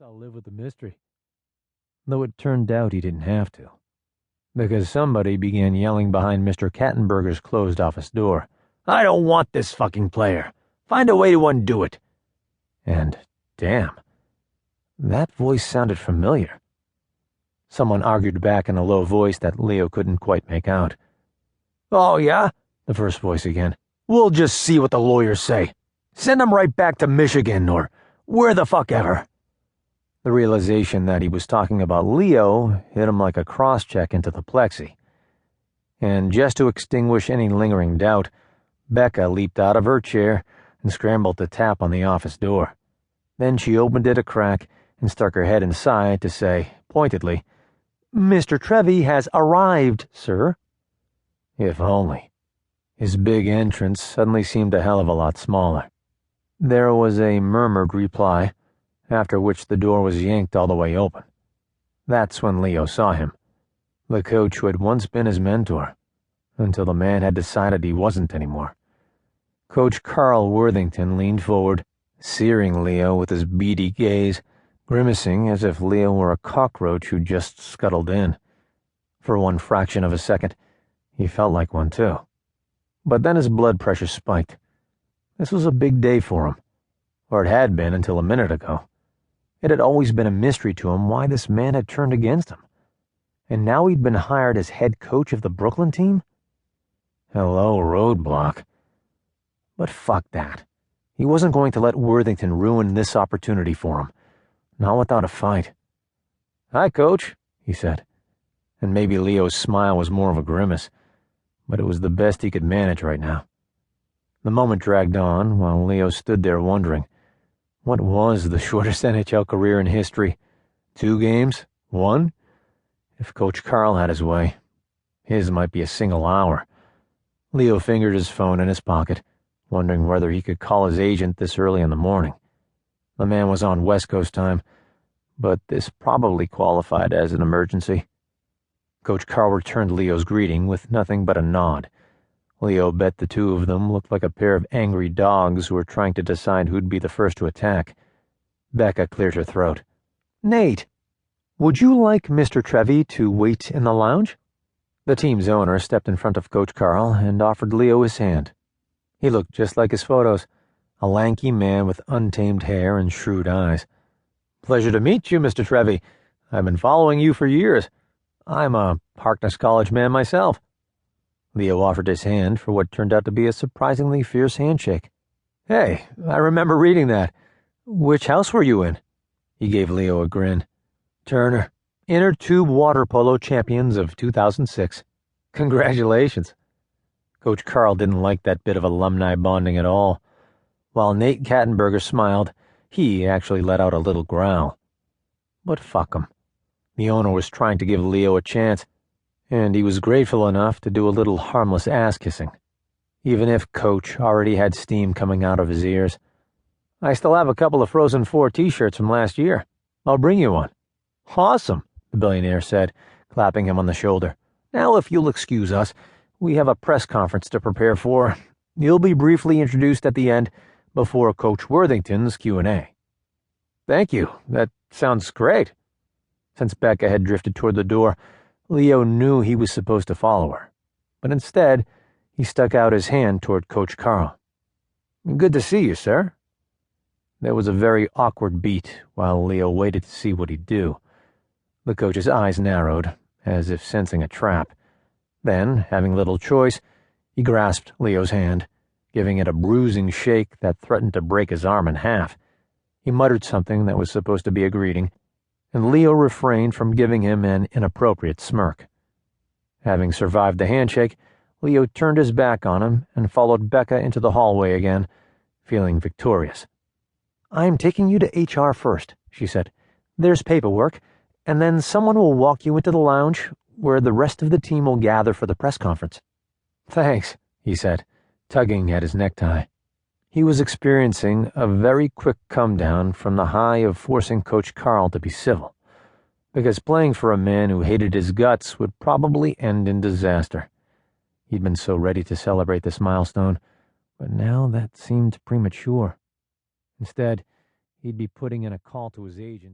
I'll live with the mystery. Though it turned out he didn't have to, because somebody began yelling behind Mr. Kattenberger's closed office door. "I don't want this fucking player. Find a way to undo it." And, damn, that voice sounded familiar. Someone argued back in a low voice that Leo couldn't quite make out. "Oh, yeah?" the first voice again. "We'll just see what the lawyers say. Send him right back to Michigan or where the fuck ever." The realization that he was talking about Leo hit him like a cross-check into the plexi. And just to extinguish any lingering doubt, Becca leaped out of her chair and scrambled to tap on the office door. Then she opened it a crack and stuck her head inside to say, pointedly, "Mr. Trevi has arrived, sir." If only. His big entrance suddenly seemed a hell of a lot smaller. There was a murmured reply, after which the door was yanked all the way open. That's when Leo saw him, the coach who had once been his mentor, until the man had decided he wasn't anymore. Coach Carl Worthington leaned forward, searing Leo with his beady gaze, grimacing as if Leo were a cockroach who just scuttled in. For one fraction of a second, he felt like one too. But then his blood pressure spiked. This was a big day for him, or it had been until a minute ago. It had always been a mystery to him why this man had turned against him. And now he'd been hired as head coach of the Brooklyn team? Hello, roadblock. But fuck that. He wasn't going to let Worthington ruin this opportunity for him. Not without a fight. "Hi, Coach," he said. And maybe Leo's smile was more of a grimace, but it was the best he could manage right now. The moment dragged on while Leo stood there wondering, what was the shortest NHL career in history? 2 games? 1? If Coach Carl had his way, his might be a single hour. Leo fingered his phone in his pocket, wondering whether he could call his agent this early in the morning. The man was on West Coast time, but this probably qualified as an emergency. Coach Carl returned Leo's greeting with nothing but a nod. Leo bet the two of them looked like a pair of angry dogs who were trying to decide who'd be the first to attack. Becca cleared her throat. "Nate, would you like Mr. Trevi to wait in the lounge?" The team's owner stepped in front of Coach Carl and offered Leo his hand. He looked just like his photos, a lanky man with untamed hair and shrewd eyes. "Pleasure to meet you, Mr. Trevi. I've been following you for years. I'm a Harkness College man myself." Leo offered his hand for what turned out to be a surprisingly fierce handshake. "Hey, I remember reading that. Which house were you in?" He gave Leo a grin. "Turner, inner tube water polo champions of 2006. Congratulations." Coach Carl didn't like that bit of alumni bonding at all. While Nate Kattenberger smiled, he actually let out a little growl. But fuck him. The owner was trying to give Leo a chance, and he was grateful enough to do a little harmless ass-kissing, even if Coach already had steam coming out of his ears. "I still have a couple of Frozen 4 t-shirts from last year. I'll bring you one." "Awesome," the billionaire said, clapping him on the shoulder. "Now, if you'll excuse us, we have a press conference to prepare for. You'll be briefly introduced at the end before Coach Worthington's Q&A." "Thank you. That sounds great." Since Becca had drifted toward the door, Leo knew he was supposed to follow her, but instead, he stuck out his hand toward Coach Carl. "Good to see you, sir." There was a very awkward beat while Leo waited to see what he'd do. The coach's eyes narrowed, as if sensing a trap. Then, having little choice, he grasped Leo's hand, giving it a bruising shake that threatened to break his arm in half. He muttered something that was supposed to be a greeting, and Leo refrained from giving him an inappropriate smirk. Having survived the handshake, Leo turned his back on him and followed Becca into the hallway again, feeling victorious. "I'm taking you to HR first," she said. "There's paperwork, and then someone will walk you into the lounge where the rest of the team will gather for the press conference." "Thanks," he said, tugging at his necktie. He was experiencing a very quick come-down from the high of forcing Coach Carl to be civil, because playing for a man who hated his guts would probably end in disaster. He'd been so ready to celebrate this milestone, but now that seemed premature. Instead, he'd be putting in a call to his agent